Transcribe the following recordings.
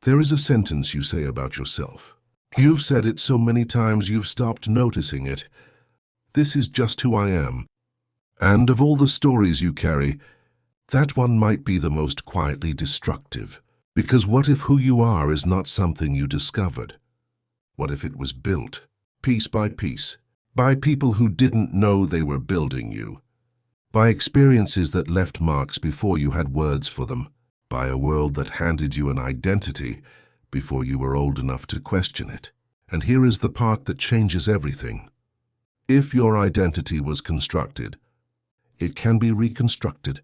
There is a sentence you say about yourself. You've said it so many times you've stopped noticing it. This is just who I am. And of all the stories you carry, that one might be the most quietly destructive. Because what if who you are is not something you discovered? What if it was built, piece by piece, by people who didn't know they were building you? By experiences that left marks before you had words for them? By a world that handed you an identity before you were old enough to question it? And here is the part that changes everything. If your identity was constructed, it can be reconstructed,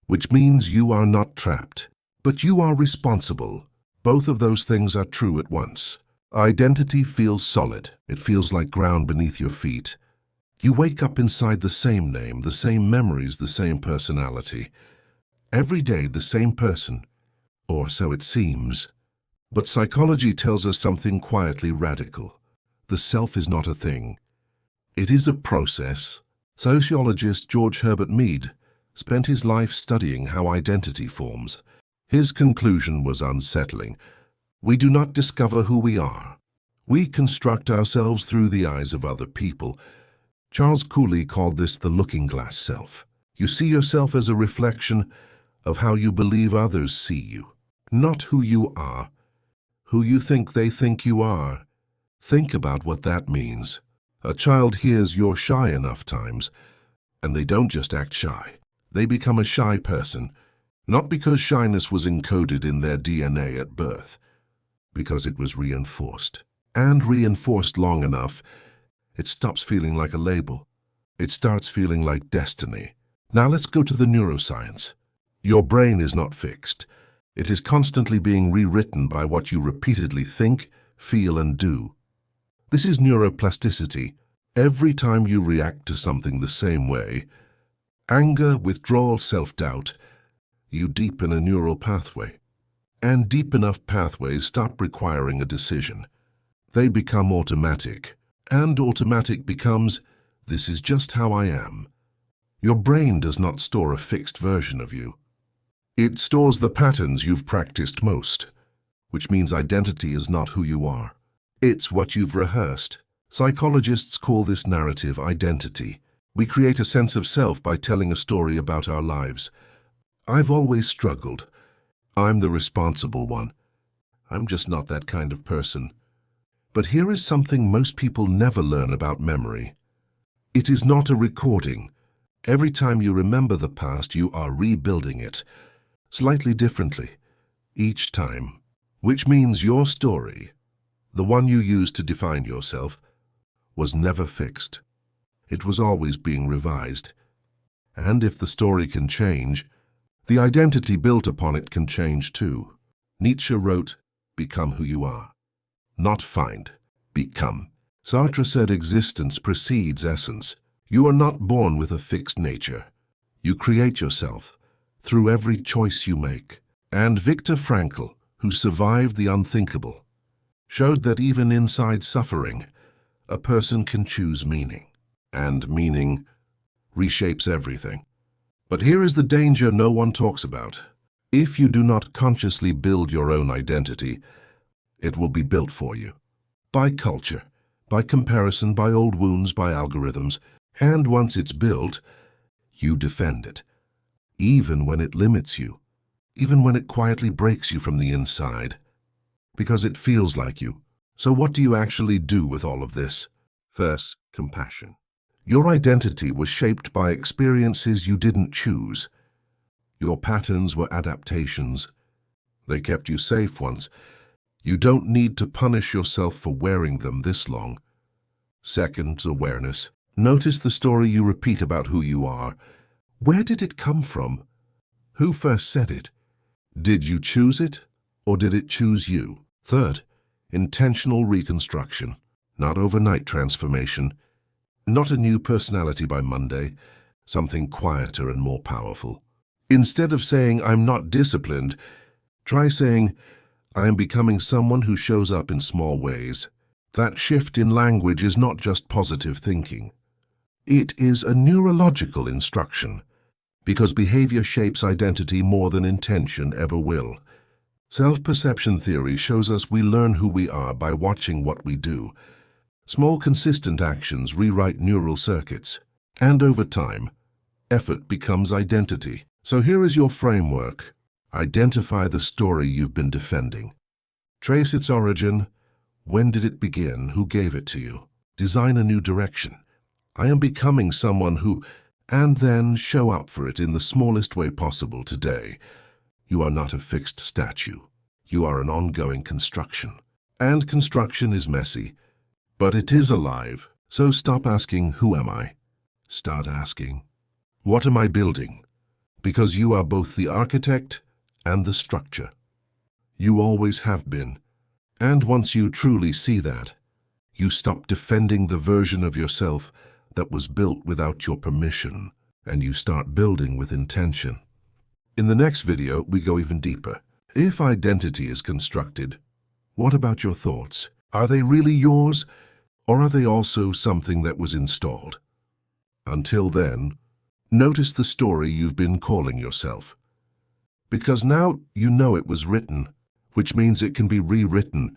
which means you are not trapped, but you are responsible. Both of those things are true at once. Identity feels solid. It feels like ground beneath your feet. You wake up inside the same name, the same memories, the same personality. Every day the same person, or so it seems. But psychology tells us something quietly radical. The self is not a thing. It is a process. Sociologist George Herbert Mead spent his life studying how identity forms. His conclusion was unsettling. We do not discover who we are. We construct ourselves through the eyes of other people. Charles Cooley called this the looking glass self. You see yourself as a reflection of how you believe others see you, not who you are, who you think they think you are. Think about what that means. A child hears you're shy enough times, and they don't just act shy. They become a shy person, not because shyness was encoded in their DNA at birth, because it was reinforced. And reinforced long enough, it stops feeling like a label. It starts feeling like destiny. Now let's go to the neuroscience. Your brain is not fixed. It is constantly being rewritten by what you repeatedly think, feel, and do. This is neuroplasticity. Every time you react to something the same way, anger, withdrawal, self-doubt, you deepen a neural pathway. And deep enough pathways stop requiring a decision. They become automatic. And automatic becomes, this is just how I am. Your brain does not store a fixed version of you. It stores the patterns you've practiced most, which means identity is not who you are. It's what you've rehearsed. Psychologists call this narrative identity. We create a sense of self by telling a story about our lives. I've always struggled. I'm the responsible one. I'm just not that kind of person. But here is something most people never learn about memory. It is not a recording. Every time you remember the past, you are rebuilding it, slightly differently, each time, which means your story, the one you use to define yourself, was never fixed. It was always being revised. And if the story can change, the identity built upon it can change too. Nietzsche wrote, "Become who you are." Not find, become. Sartre said existence precedes essence. You are not born with a fixed nature. You create yourself through every choice you make. And Viktor Frankl, who survived the unthinkable, showed that even inside suffering, a person can choose meaning. And meaning reshapes everything. But here is the danger no one talks about. If you do not consciously build your own identity, it will be built for you. By culture, by comparison, by old wounds, by algorithms. And once it's built, you defend it. Even when it limits you. Even when it quietly breaks you from the inside. Because it feels like you. So what do you actually do with all of this? First, compassion. Your identity was shaped by experiences you didn't choose. Your patterns were adaptations. They kept you safe once. You don't need to punish yourself for wearing them this long. Second, awareness. Notice the story you repeat about who you are. Where did it come from? Who first said it? Did you choose it, or did it choose you? Third, intentional reconstruction. Not overnight transformation. Not a new personality by Monday. Something quieter and more powerful. Instead of saying, "I'm not disciplined," try saying, "I am becoming someone who shows up in small ways." That shift in language is not just positive thinking. It is a neurological instruction, because behavior shapes identity more than intention ever will. Self-perception theory shows us we learn who we are by watching what we do. Small, consistent actions rewrite neural circuits. And over time, effort becomes identity. So here is your framework. Identify the story you've been defending. Trace its origin. When did it begin? Who gave it to you? Design a new direction. I am becoming someone who... And then show up for it in the smallest way possible today. You are not a fixed statue. You are an ongoing construction. And construction is messy, but it is alive. So stop asking, who am I? Start asking, what am I building? Because you are both the architect and the structure. You always have been. And once you truly see that, you stop defending the version of yourself that was built without your permission, and you start building with intention. In the next video, we go even deeper. If identity is constructed, what about your thoughts? Are they really yours, or are they also something that was installed? Until then, notice the story you've been calling yourself. Because now you know it was written, which means it can be rewritten,